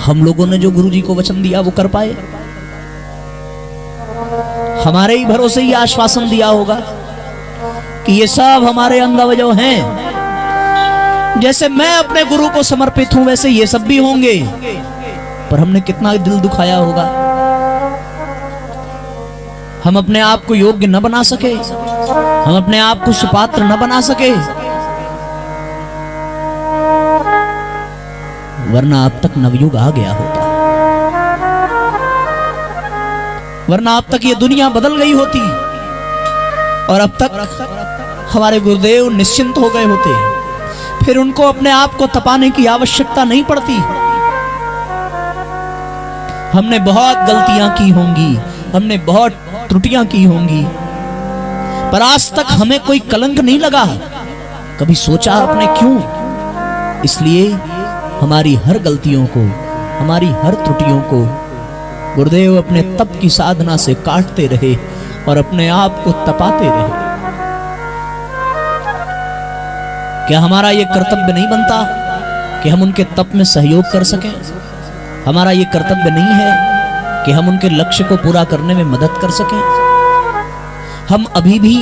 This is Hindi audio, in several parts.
हम लोगों ने जो गुरु जी को वचन दिया वो कर पाए? हमारे ही भरोसे ही आश्वासन दिया होगा कि ये सब हमारे अंगवजव हैं, जैसे मैं अपने गुरु को समर्पित हूं वैसे ये सब भी होंगे। पर हमने कितना दिल दुखाया होगा। हम अपने आप को योग्य न बना सके, हम अपने आप को सुपात्र न बना सके, वरना अब तक नवयुग आ गया होता, वरना अब तक ये दुनिया बदल गई होती और अब तक हमारे गुरुदेव निश्चिंत हो गए होते। फिर उनको अपने आप को तपाने की आवश्यकता नहीं पड़ती। हमने बहुत गलतियां की होंगी, हमने बहुत त्रुटियां की होंगी, पर आज तक हमें कोई कलंक नहीं लगा। कभी सोचा आपने क्यों? इसलिए हमारी हर गलतियों को, हमारी हर त्रुटियों को गुरुदेव अपने तप की साधना से काटते रहे और अपने आप को तपाते रहे। क्या हमारा यह कर्तव्य नहीं बनता कि हम उनके तप में सहयोग कर सकें? हमारा यह कर्तव्य नहीं है कि हम उनके लक्ष्य को पूरा करने में मदद कर सकें? हम अभी भी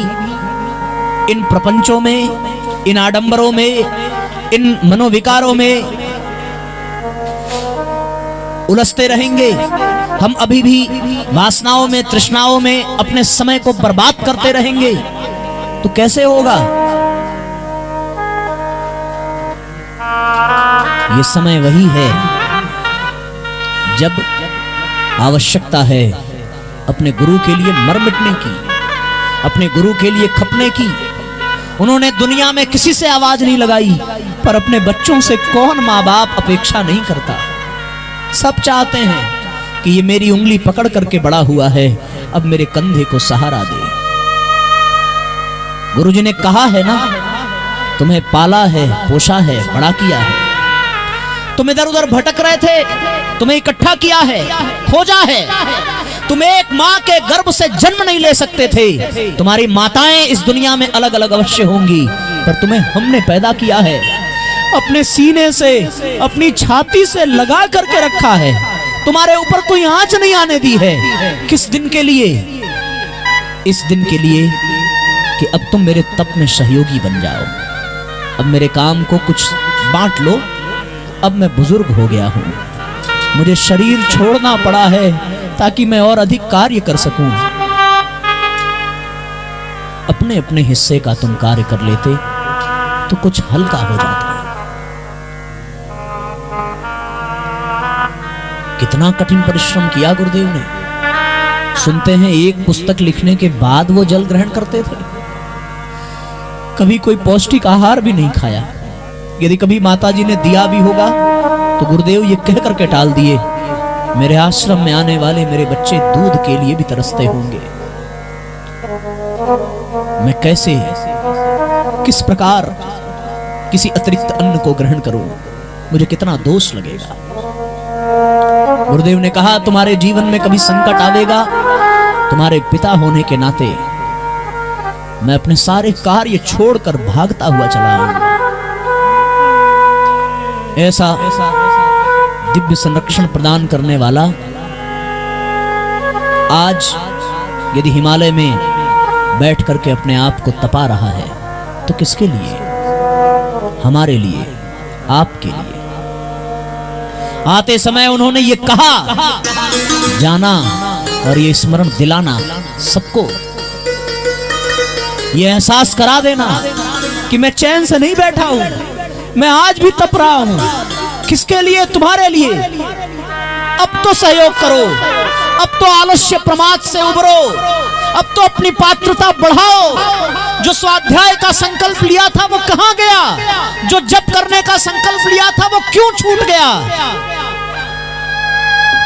इन प्रपंचों में, इन आडंबरों में, इन मनोविकारों में उलझते रहेंगे। हम अभी भी वासनाओं में, तृष्णाओं में अपने समय को बर्बाद करते रहेंगे, तो कैसे होगा? ये समय वही है जब आवश्यकता है अपने गुरु के लिए मर मिटने की, अपने गुरु के लिए खपने की। उन्होंने दुनिया में किसी से आवाज नहीं लगाई, पर अपने बच्चों से कौन माँ बाप अपेक्षा नहीं करता? सब चाहते हैं कि ये मेरी उंगली पकड़ करके बड़ा हुआ है, अब मेरे कंधे को सहारा दे। गुरुजी ने कहा है ना, तुम्हें पाला है, पोषा है, बड़ा किया है। तुम इधर उधर भटक रहे थे, तुम्हें इकट्ठा किया है, खोजा है। तुम एक माँ के गर्भ से जन्म नहीं ले सकते थे। तुम्हारी माताएं इस दुनिया में अलग अलग अवश्य होंगी, पर तुम्हें हमने पैदा किया है, अपने सीने से, अपनी छाती से लगा करके रखा है। तुम्हारे ऊपर कोई आंच नहीं आने दी है। किस दिन के लिए? इस दिन के लिए कि अब तुम मेरे तप में सहयोगी बन जाओ। अब मेरे काम को कुछ बांट लो। अब मैं बुजुर्ग हो गया हूं, मुझे शरीर छोड़ना पड़ा है ताकि मैं और अधिक कार्य कर सकूं। अपने अपने हिस्से का तुम कार्य कर लेते तो कुछ हल्का हो जाता। कितना कठिन परिश्रम किया गुरुदेव ने। सुनते हैं एक पुस्तक लिखने के बाद वो जल ग्रहण करते थे। कभी कोई पौष्टिक आहार भी नहीं खाया। यदि कभी माताजी ने दिया भी होगा तो गुरुदेव ये कह करके टाल दिए, मेरे आश्रम में आने वाले मेरे बच्चे दूध के लिए भी तरसते होंगे। मैं कैसे, किस प्रकार किसी अतिरिक्त अन्न को ग्रहण करूं? मुझे कितना दोष लगेगा। गुरुदेव ने कहा, तुम्हारे जीवन में कभी संकट आवेगा, तुम्हारे पिता होने के नाते मैं अपने सारे कार्य छोड़कर भागता हुआ चला आऊंगा। ऐसा दिव्य संरक्षण प्रदान करने वाला आज यदि हिमालय में बैठ करके अपने आप को तपा रहा है तो किसके लिए? हमारे लिए, आपके लिए। आते समय उन्होंने ये कहा, जाना और ये स्मरण दिलाना सबको, ये एहसास करा देना कि मैं चैन से नहीं बैठा हूं, मैं आज भी तप रहा हूं। किसके लिए? तुम्हारे लिए। अब तो सहयोग करो, अब तो आलस्य प्रमाद से उबरो, अब तो अपनी पात्रता बढ़ाओ। जो स्वाध्याय का संकल्प लिया था वो कहां गया? जो जप करने का संकल्प लिया था वो क्यों छूट गया?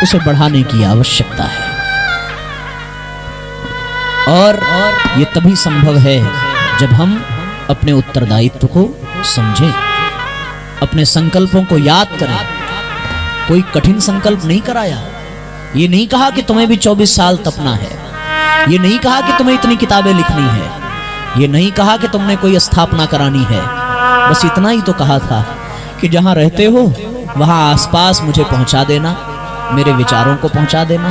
उसे बढ़ाने की आवश्यकता है। और ये तभी संभव है जब हम अपने उत्तरदायित्व को समझें, अपने संकल्पों को याद करें। कोई कठिन संकल्प नहीं कराया। ये नहीं कहा कि तुम्हें भी 24 साल तपना है। ये नहीं कहा कि तुम्हें इतनी किताबें लिखनी है। ये नहीं कहा कि तुमने कोई स्थापना करानी है। बस इतना ही तो कहा था कि जहां रहते हो वहां आसपास मुझे पहुंचा देना, मेरे विचारों को पहुंचा देना,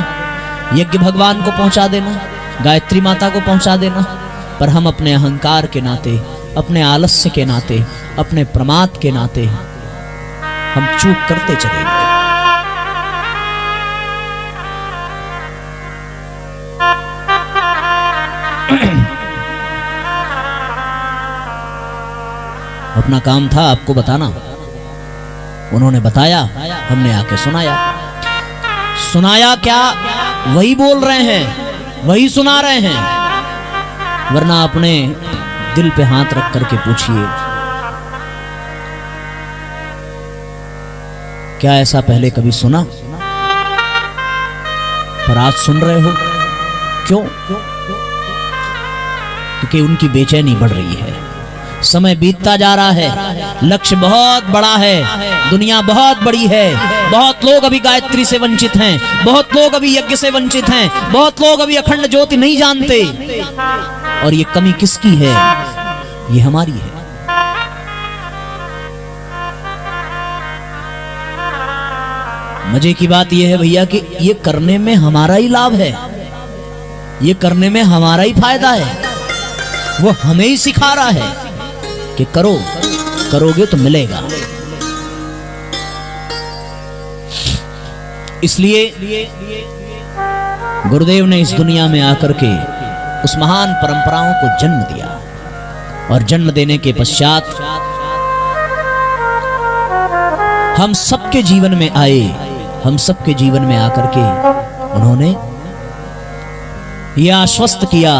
यज्ञ भगवान को पहुंचा देना, गायत्री माता को पहुंचा देना। पर हम अपने अहंकार के नाते, अपने आलस्य के नाते, अपने प्रमाद के नाते हम चूक करते चले गए। अपना काम था आपको बताना, उन्होंने बताया, हमने आके सुनाया। सुनाया क्या, वही बोल रहे हैं, वही सुना रहे हैं। वरना अपने दिल पे हाथ रख करके पूछिए, क्या ऐसा पहले कभी सुना? पर आज सुन रहे हो, क्यों? क्योंकि उनकी बेचैनी बढ़ रही है। समय बीतता जा रहा है, लक्ष्य बहुत बड़ा है, दुनिया बहुत बड़ी है। बहुत लोग अभी गायत्री से वंचित हैं, बहुत लोग अभी यज्ञ से वंचित हैं, बहुत लोग अभी अखंड ज्योति नहीं जानते। और ये कमी किसकी है? ये हमारी है। मजे की बात यह है भैया कि ये करने में हमारा ही लाभ है, ये करने में हमारा ही फायदा है। वो हमें ही सिखा रहा है कि करो, करोगे तो मिलेगा। इसलिए गुरुदेव ने इस दुनिया में आकर के उस महान परंपराओं को जन्म दिया, और जन्म देने के पश्चात हम सबके जीवन में आए। हम सबके जीवन में आकर के उन्होंने यह आश्वस्त किया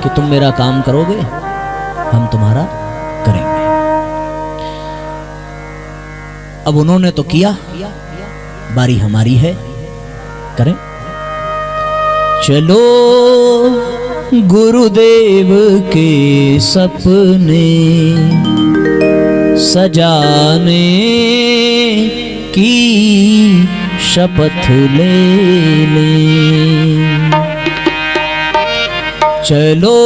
कि तुम मेरा काम करोगे, हम तुम्हारा करेंगे। अब उन्होंने तो किया, बारी हमारी है, करें। चलो गुरुदेव के सपने सजाने की शपथ ले लें। चलो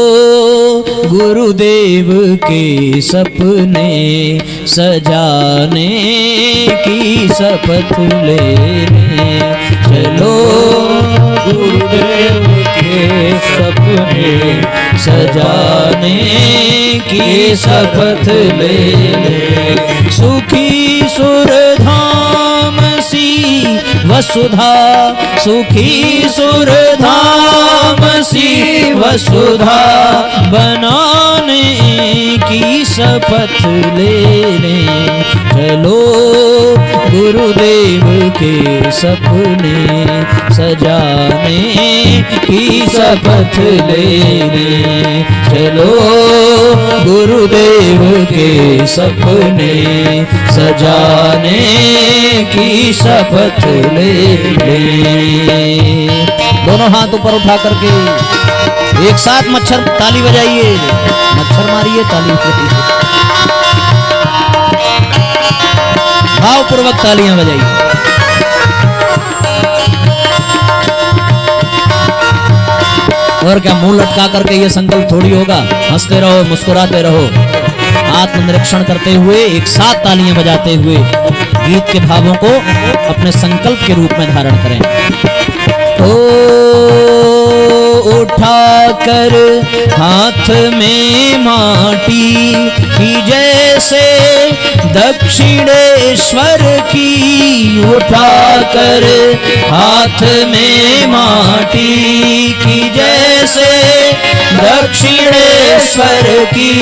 गुरुदेव के सपने सजाने की शपथ ले लें। चलो गुरुदेव के सपने सजाने की शपथ ले लें। सुखी सुरधाम सी वसुधा, सुखी सुरधाम सी वसुधा बनाने की शपथ ले लें। चलो गुरुदेव के सपने सजाने की शपथ ले लें। चलो गुरुदेव के सपने सजाने की शपथ ले लें। दोनों हाथ ऊपर उठा करके एक साथ मच्छर ताली बजाइए, मच्छर मारिए, ताली बजाइए, भावपूर्वक तालियां बजाइए। और क्या मुंह लटका करके ये संकल्प थोड़ी होगा। हंसते रहो, मुस्कुराते रहो, आत्मनिरीक्षण करते हुए, एक साथ तालियां बजाते हुए गीत के भावों को अपने संकल्प के रूप में धारण करें। उठा कर हाथ में माटी की जैसे दक्षिणेश्वर की, उठा कर हाथ में माटी की जैसे दक्षिणेश्वर की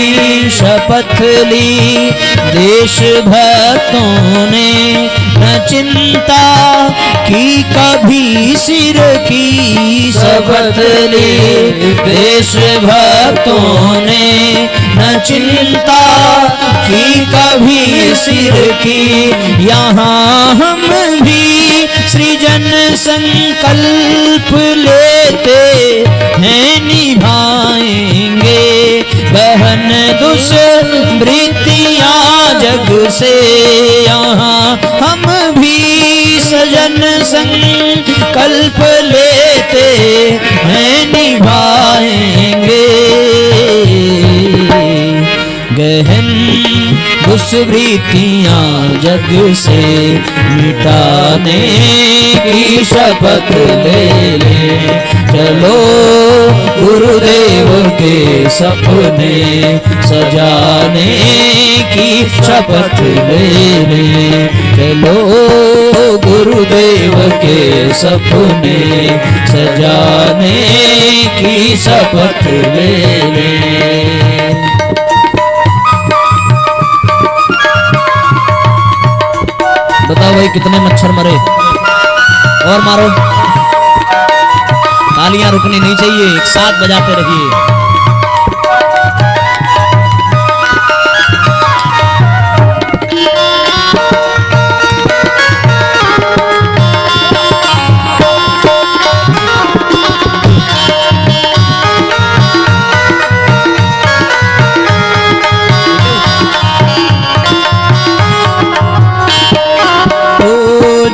शपथ ली। देश भक्तों ने न चिंता की कभी सिर की शपथ ली। देश भक्तों ने न चिंता की कभी सिर की। यहाँ हम भी सृजन संकल्प लेते हैं, निभाएंगे बहन दुष्वृत्तियां जग से। यहाँ हम भी सजन संकल्प लेते हैं, निभाएंगे गहन दुष्वृत्तियां जग से मिटाने की शपथ ले ले। चलो गुरुदेव के सपने सजाने की शपथ ले ले। चलो गुरुदेव के सपने सजाने की शपथ ले ले। बताओ भाई कितने मच्छर मरे? और मारो। तालियां रुकनी नहीं चाहिए, एक साथ बजाते रहिए।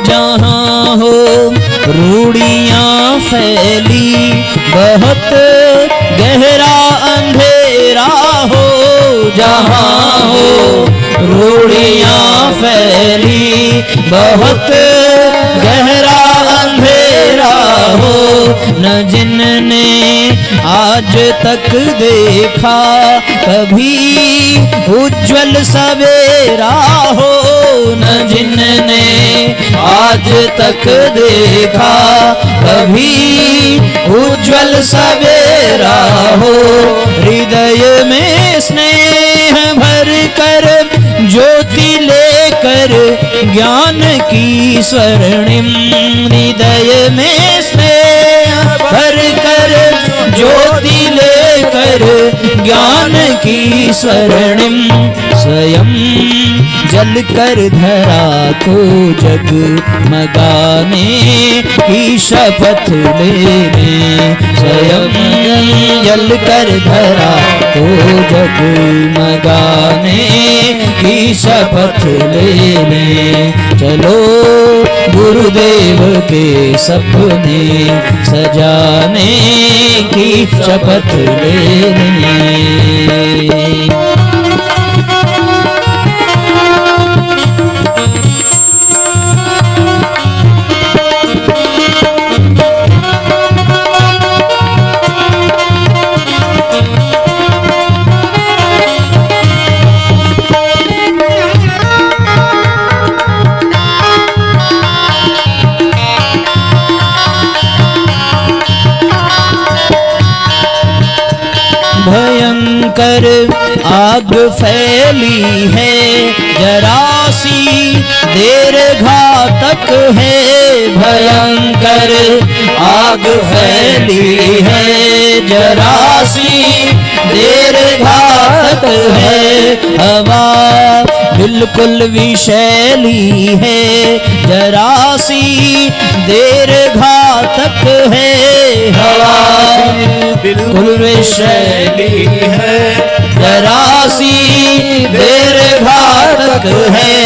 जहाँ हो रूढ़ियाँ फैली, बहुत गहरा अंधेरा हो। जहाँ हो रूढ़ियाँ फैली, बहुत गहरा अंधेरा हो। न जिनने आज तक देखा कभी उज्जवल सवेरा हो। न जिनने आज तक देखा कभी उज्जवल सवेरा हो। हृदय में स्नेह भर कर ज्योति लेकर ज्ञान की स्वर्णिम। हृदय में स्नेह भर कर ज्योति लेकर ज्ञान की स्वर्णिम। स्वयं जल कर धरा को जगमगाने की शपथ लेने। स्वयं जल कर धरा को जगमगाने की शपथ लेने। चलो गुरुदेव के सपने सजाने की शपथ लेने। भयंकर आग फैली है, जरा सी देर घातक है। भयंकर आग फैली है, जरा सी देर घातक है। हवा बिल्कुल विषैली है, जरा सी देर घातक है। हवा बिल्कुल विषैली है, जरा सी देर घातक है।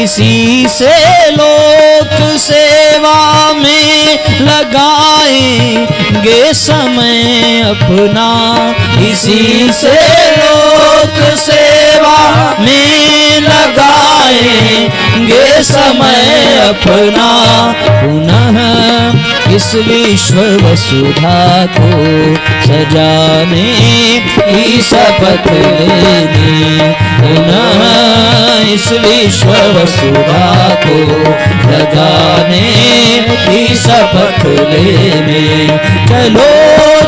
इसी से लोक सेवा में लगाएंगे समय अपना। इसी से लोक सेवा में लगाएंगे समय अपना। पुनः इस विश्व वसुधा को सजाने की शपथ लेने। पुनः इस विश्व वसुधा को सजाने की शपथ लेने। चलो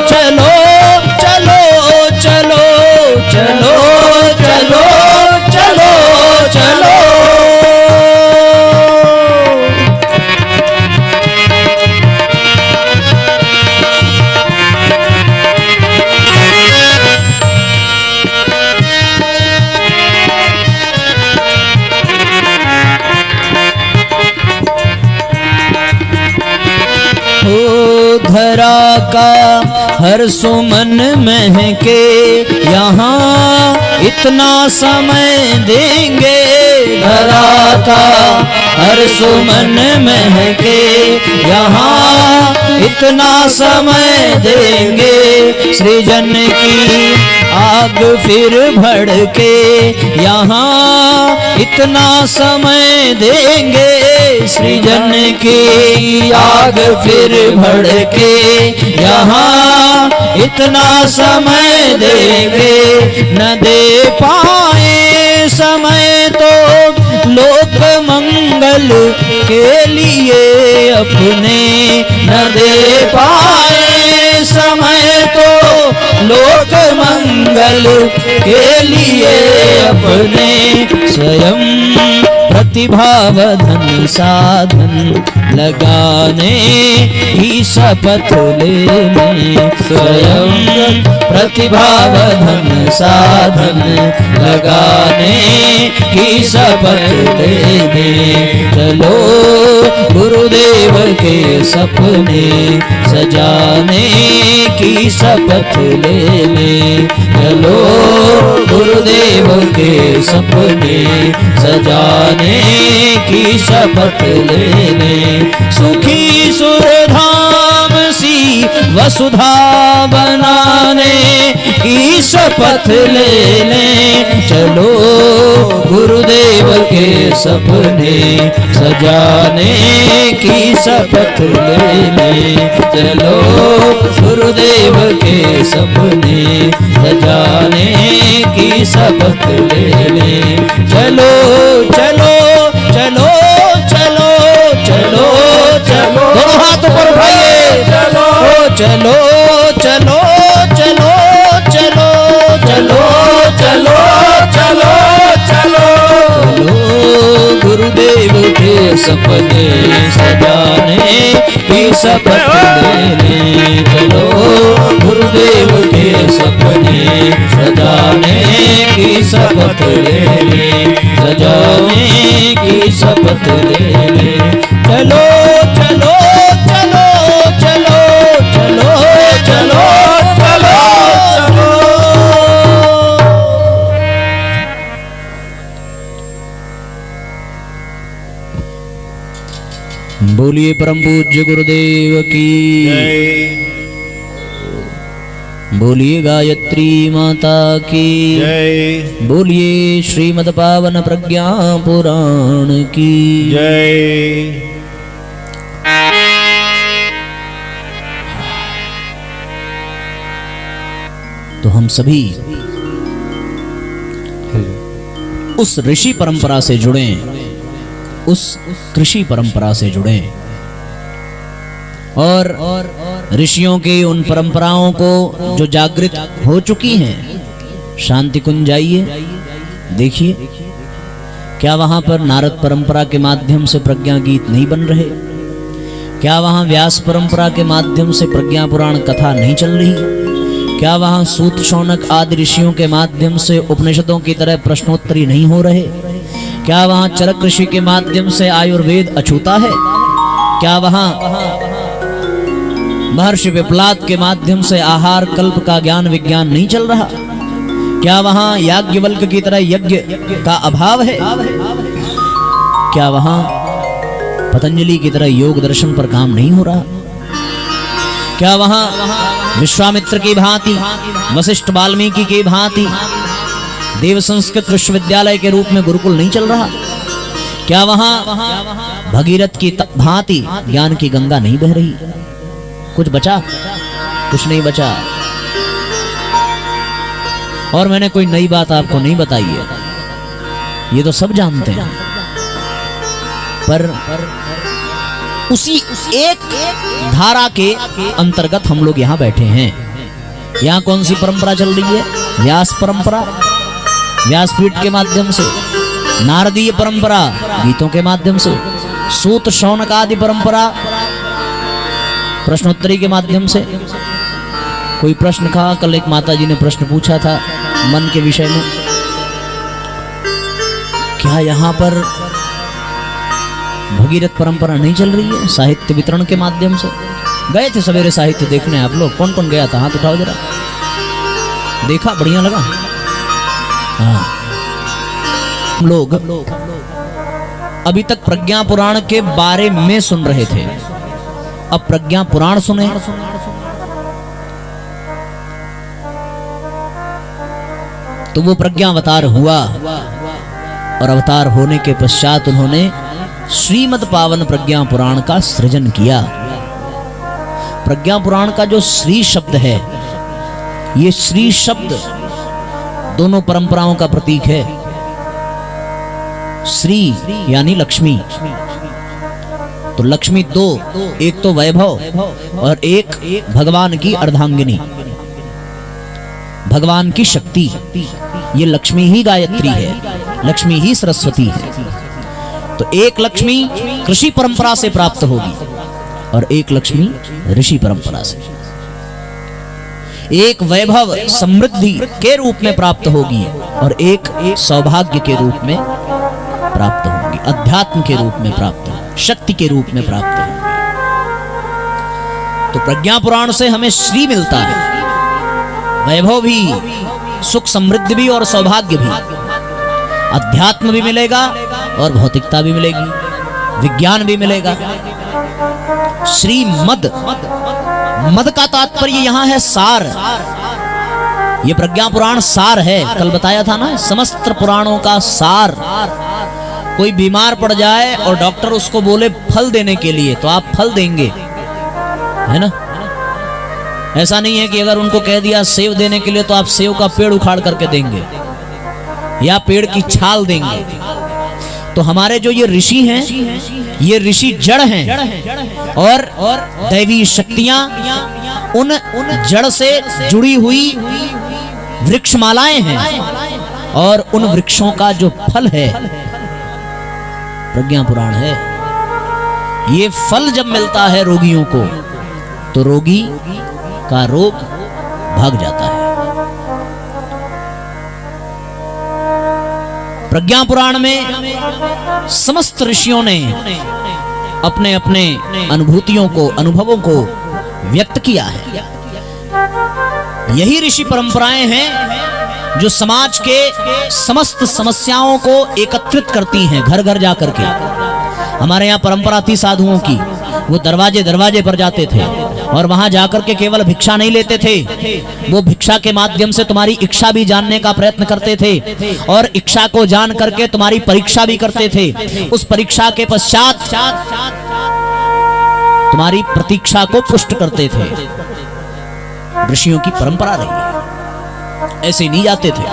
चलो चलो चलो चलो चलो चलो चलो। धरा का हर सुमन महके, यहाँ इतना समय देंगे। धरा का हर सुमन महके, यहाँ इतना समय देंगे। सृजन की आग फिर भड़के यहाँ इतना समय देंगे सृजन की आग फिर भड़के यहाँ इतना समय देंगे न दे पाए समय तो लोक मंगल के लिए अपने न दे पाए समय तो लोक मंगल के लिए अपने स्वयं प्रतिभावधन साधन लगाने ही शपथ लेने स्वयं प्रतिभावधन साधन लगाने की शपथ लेने चलो गुरुदेव के सपने सजाने की शपथ लेने चलो गुरुदेव के सपने सजाने की शपथ लेने सुखी सुरधाम सी वसुधा बनाने की शपथ लेने चलो गुरुदेव के सपने सजाने की शपथ लेने चलो गुरुदेव के सपने सजाने की शपथ लेने चलो चलो चलो चलो चलो चलो दोनों हाथ ऊपर उठाइए चलो चलो चलो चलो चलो चलो चलो चलो चलो गुरुदेव के सपने सजाने की शपथ लेने चलो गुरुदेव के सपने सजाने की शपथ लेने सजाने की शपथ लेने चलो चलो चलो चलो चलो चलो चलो चलो बोलिए परम पूज्य गुरुदेव की जय। बोलिए गायत्री माता की जय। बोलिए श्रीमद् पावन प्रज्ञा पुराण की जय। तो हम सभी उस ऋषि परंपरा से जुड़े, उस कृषि परंपरा से जुड़े और ऋषियों की उन परंपराओं को जो जागृत हो चुकी हैं। शांति कुंज जाइए, देखिए क्या वहां पर नारद परंपरा के माध्यम से प्रज्ञा गीत नहीं बन रहे? क्या वहां व्यास परंपरा के माध्यम से प्रज्ञा पुराण कथा नहीं चल रही? क्या वहां सूत शौनक आदि ऋषियों के माध्यम से उपनिषदों की तरह प्रश्नोत्तरी नहीं हो रहे? क्या वहां चरक ऋषि के माध्यम से आयुर्वेद अछूता है? क्या वहां महर्षि पिपलाद के माध्यम से आहार कल्प का ज्ञान विज्ञान नहीं चल रहा? क्या वहां याज्ञवल्क्य की तरह यज्ञ का अभाव है? क्या वहां पतंजलि की तरह योग दर्शन पर काम नहीं हो रहा? क्या वहां विश्वामित्र की भांति, वशिष्ठ वाल्मीकि की भांति देव संस्कृत विश्वविद्यालय के रूप में गुरुकुल नहीं चल रहा? क्या वहां भगीरथ की भांति ज्ञान की गंगा नहीं बह रही? कुछ बचा? कुछ नहीं बचा। और मैंने कोई नई बात आपको नहीं बताई है, ये तो सब जानते हैं। पर उसी एक धारा के अंतर्गत हम लोग यहाँ बैठे हैं। यहाँ कौन सी परंपरा चल रही है? व्यास परंपरा, व्यासपीठ के माध्यम से, नारदीय परंपरा गीतों के माध्यम से, सूत शौनक आदि परंपरा प्रश्नोत्तरी के माध्यम से। कोई प्रश्न था, कल एक माता जी ने प्रश्न पूछा था मन के विषय में। क्या यहाँ पर भगीरथ परंपरा नहीं चल रही है साहित्य वितरण के माध्यम से? गए थे सवेरे साहित्य देखने आप लोग? कौन कौन गया था? हाथ उठाओ जरा। देखा, बढ़िया लगा? हाँ। हम लोग अभी तक प्रज्ञा पुराण के बारे में सुन रहे थे, अब प्रज्ञा पुराण सुने। तो वो प्रज्ञावतार हुआ और अवतार होने के पश्चात उन्होंने श्रीमद् पावन प्रज्ञा पुराण का सृजन किया। प्रज्ञा पुराण का जो श्री शब्द है, ये श्री शब्द दोनों परंपराओं का प्रतीक है। श्री यानी लक्ष्मी, तो लक्ष्मी दो, एक तो वैभव और एक भगवान की अर्धांगिनी, भगवान की शक्ति। ये लक्ष्मी ही गायत्री है, लक्ष्मी ही सरस्वती है। तो एक लक्ष्मी कृषि परंपरा से प्राप्त होगी और एक लक्ष्मी ऋषि परंपरा से। एक वैभव समृद्धि के रूप में प्राप्त होगी और एक सौभाग्य के रूप में प्राप्त होगी, अध्यात्म के रूप में प्राप्त होगी, शक्ति के रूप में प्राप्त होगी। तो प्रज्ञा पुराण से हमें श्री मिलता है, वैभव भी, सुख समृद्धि भी और सौभाग्य भी, अध्यात्म भी मिलेगा और भौतिकता भी मिलेगी, विज्ञान भी मिलेगा। श्रीमद, मद का तात्पर्य यहां है सार। ये प्रज्ञा पुराण सार है, कल बताया था ना, समस्त पुराणों का सार। कोई बीमार पड़ जाए और डॉक्टर उसको बोले फल देने के लिए, तो आप फल देंगे, है ना? ऐसा नहीं है कि अगर उनको कह दिया सेव देने के लिए तो आप सेव का पेड़ उखाड़ करके देंगे या पेड़ की छाल देंगे। तो हमारे जो ये ऋषि हैं, ये ऋषि जड़ हैं और दैवी शक्तियां उन जड़ से जुड़ी हुई वृक्षमालाएं हैं और उन वृक्षों का जो फल है प्रज्ञा पुराण है। ये फल जब मिलता है रोगियों को तो रोगी का रोग भाग जाता है। प्रज्ञा पुराण में समस्त ऋषियों ने अपने अपने अनुभूतियों को, अनुभवों को व्यक्त किया है। यही ऋषि परंपराएं हैं जो समाज के समस्त समस्याओं को एकत्रित करती हैं, घर घर जाकर के। हमारे यहाँ परंपरा थी साधुओं की, वो दरवाजे दरवाजे पर जाते थे और वहां जाकर के केवल भिक्षा नहीं लेते थे, वो भिक्षा के माध्यम से तुम्हारी इच्छा भी जानने का प्रयत्न करते थे और इच्छा को जान करके तुम्हारी परीक्षा भी करते थे। उस परीक्षा के पश्चात तुम्हारी प्रतीक्षा को पुष्ट करते थे। ऋषियों की परंपरा रही है, ऐसे नहीं जाते थे।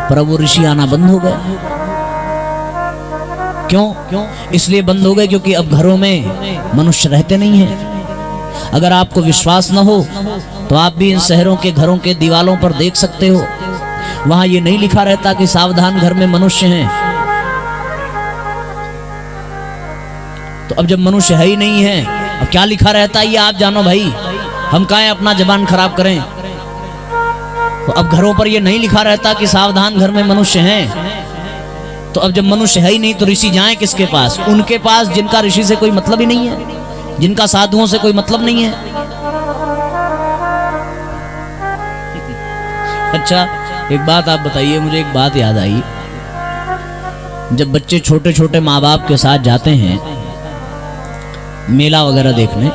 पर वो ऋषि आना बंद हो गए। क्यों? इसलिए बंद हो गए क्योंकि अब घरों में मनुष्य रहते नहीं हैं। अगर आपको विश्वास न हो तो आप भी इन शहरों के घरों के दीवालों पर देख सकते हो, वहां ये नहीं लिखा रहता कि सावधान घर में मनुष्य हैं। तो अब जब मनुष्य है ही नहीं है, अब क्या लिखा रहता है ये आप जानो भाई, हम काहे अपना जबान खराब करें। तो अब घरों पर ये नहीं लिखा रहता कि सावधान घर में मनुष्य हैं। तो अब जब मनुष्य है ही नहीं तो ऋषि जाएं किसके पास? उनके पास जिनका ऋषि से कोई मतलब ही नहीं है, जिनका साधुओं से कोई मतलब नहीं है। अच्छा, एक बात आप बताइए, मुझे एक बात याद आई। जब बच्चे छोटे छोटे माँ बाप के साथ जाते हैं मेला वगैरह देखने,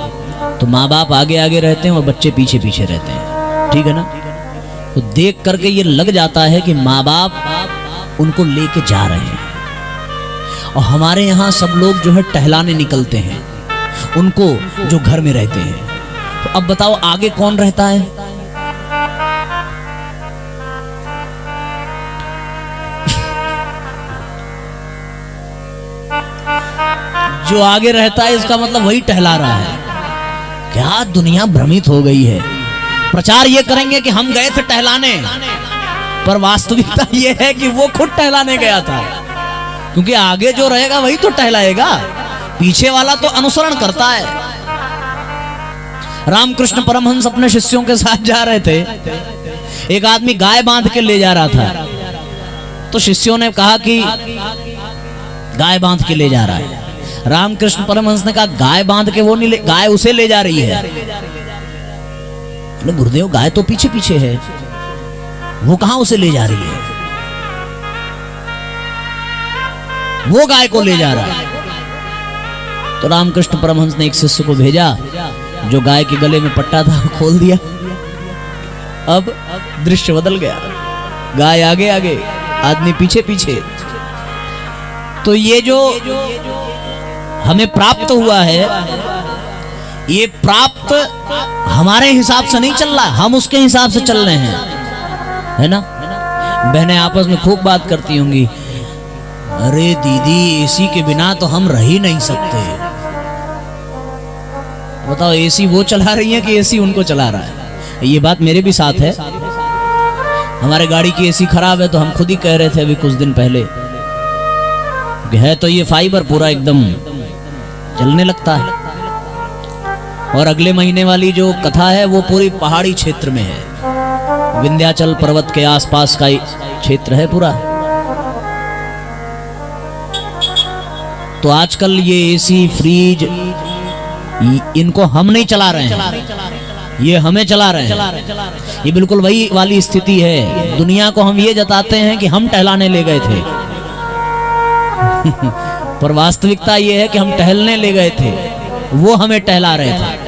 तो माँ बाप आगे आगे रहते हैं और बच्चे पीछे पीछे रहते हैं, ठीक है ना? तो देख करके ये लग जाता है कि माँ बाप उनको लेके जा रहे हैं। और हमारे यहाँ सब लोग जो है टहलाने निकलते हैं उनको जो घर में रहते हैं। तो अब बताओ आगे कौन रहता है? जो आगे रहता है इसका मतलब वही टहला रहा है। क्या दुनिया भ्रमित हो गई है। प्रचार ये करेंगे कि हम गए थे टहलाने, पर वास्तविकता ये है कि वो खुद टहलाने गया था, क्योंकि आगे जो रहेगा वही तो टहलाएगा, पीछे वाला तो अनुसरण करता है। रामकृष्ण परमहंस अपने शिष्यों के साथ जा रहे थे, एक आदमी गाय बांध के ले जा रहा था, तो शिष्यों ने कहा कि गाय बांध के ले जा रहा है। रामकृष्ण परमहंस ने कहा गाय बांध के वो नहीं, गाय उसे ले जा रही है। गुरुदेव गाय तो पीछे पीछे है, वो कहां उसे ले जा रही है? वो गाय को ले जा रहा है। तो रामकृष्ण परमहंस ने एक शिष्य को भेजा जो गाय के गले में पट्टा था खोल दिया। अब दृश्य बदल गया, गाय आगे आगे, आदमी पीछे पीछे। तो ये जो हमें प्राप्त हुआ है, ये प्राप्त हमारे हिसाब से नहीं चल रहा, हम उसके हिसाब से चल रहे हैं, है ना। बहनें आपस में खूब बात करती होंगी, अरे दीदी एसी के बिना तो हम रह ही नहीं सकते। बताओ, एसी वो चला रही है कि एसी उनको चला रहा है? ये बात मेरे भी साथ है। हमारे गाड़ी की एसी खराब है तो हम खुद ही कह रहे थे अभी कुछ दिन पहले, है तो ये फाइबर पूरा एकदम जलने लगता है। और अगले महीने वाली जो कथा है वो पूरी पहाड़ी क्षेत्र में है, विंध्याचल पर्वत के आसपास का क्षेत्र है पूरा। तो आजकल ये एसी फ्रिज इनको हम नहीं चला रहे हैं, ये हमें चला रहे हैं। ये बिल्कुल वही वाली स्थिति है। दुनिया को हम ये जताते हैं कि हम टहलाने ले गए थे पर वास्तविकता ये है कि हम टहलने ले गए थे, वो हमें टहला रहे थे।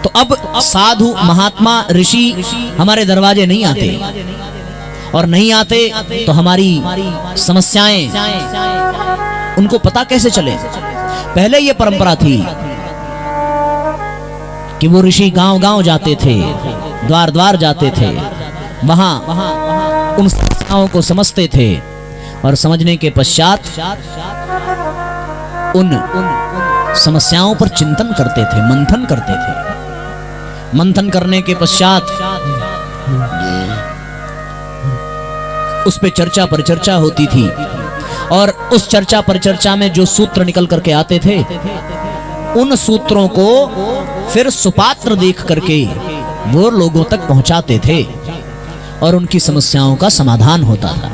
तो अब साधु महात्मा ऋषि हमारे दरवाजे नहीं आते, और नहीं आते तो हमारी समस्याएं उनको पता कैसे चले। पहले ये परंपरा थी कि वो ऋषि गांव गांव जाते थे, द्वार द्वार जाते थे, वहां उन समस्याओं को समझते थे, और समझने के पश्चात उन समस्याओं पर चिंतन करते थे, मंथन करते थे। मंथन करने के पश्चात उस पे चर्चा परिचर्चा होती थी, और उस चर्चा परिचर्चा में जो सूत्र निकल करके आते थे, उन सूत्रों को फिर सुपात्र देख करके वो लोगों तक पहुंचाते थे, और उनकी समस्याओं का समाधान होता था।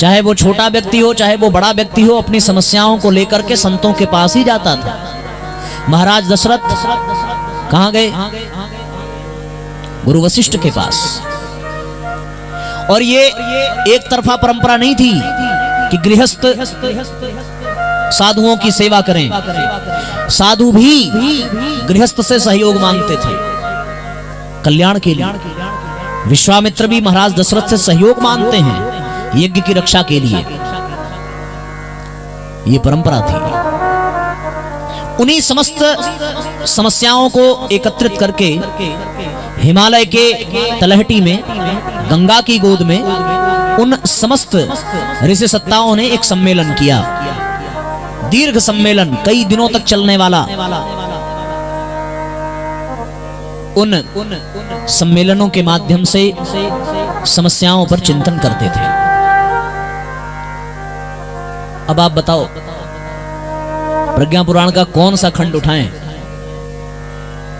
चाहे वो छोटा व्यक्ति हो, चाहे वो बड़ा व्यक्ति हो, अपनी समस्याओं को लेकर के संतों के पास ही जाता था। महाराज दशरथ कहां गए? गुरु वशिष्ठ के पास। और ये एक तरफा परंपरा नहीं थी कि गृहस्थ साधुओं की सेवा करें, साधु भी गृहस्थ से सहयोग मांगते थे कल्याण के लिए। विश्वामित्र भी महाराज दशरथ से सहयोग मांगते हैं यज्ञ की रक्षा के लिए। ये परंपरा थी। उन्हीं समस्त समस्याओं को एकत्रित करके हिमालय के तलहटी में, गंगा की गोद में, उन समस्त ऋषि सत्ताओं ने एक सम्मेलन किया, दीर्घ सम्मेलन, कई दिनों तक चलने वाला। उन सम्मेलनों के माध्यम से समस्याओं पर चिंतन करते थे। अब आप बताओ, प्रज्ञा पुराण का कौन सा खंड उठाएं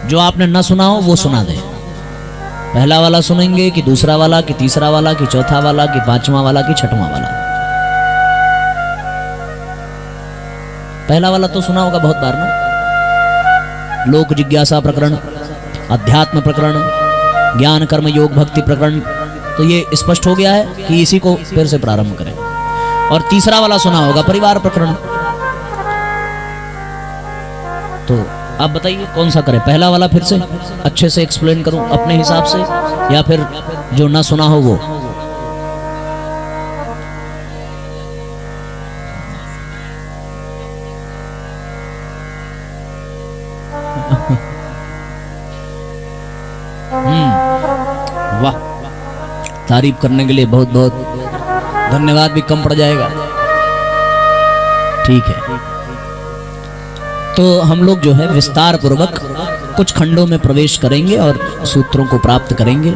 जो आपने न सुना हो, वो सुना दें। पहला वाला सुनेंगे कि दूसरा वाला, कि तीसरा वाला, कि चौथा वाला, कि पांचवा वाला, कि छठवां वाला? पहला वाला तो सुना होगा बहुत बार ना। लोक जिज्ञासा प्रकरण, अध्यात्म प्रकरण, ज्ञान कर्म योग भक्ति प्रकरण। तो ये स्पष्ट हो गया है कि इसी को फिर से प्रारंभ करें। और तीसरा वाला सुना होगा, परिवार प्रकरण। तो आप बताइए कौन सा करें? पहला वाला फिर से अच्छे से एक्सप्लेन करूं अपने हिसाब से, या फिर जो ना सुना हो वो? वाह, तारीफ करने के लिए बहुत बहुत धन्यवाद भी कम पड़ जाएगा। ठीक है, तो हम लोग जो है विस्तार पूर्वक कुछ खंडों में प्रवेश करेंगे और सूत्रों को प्राप्त करेंगे।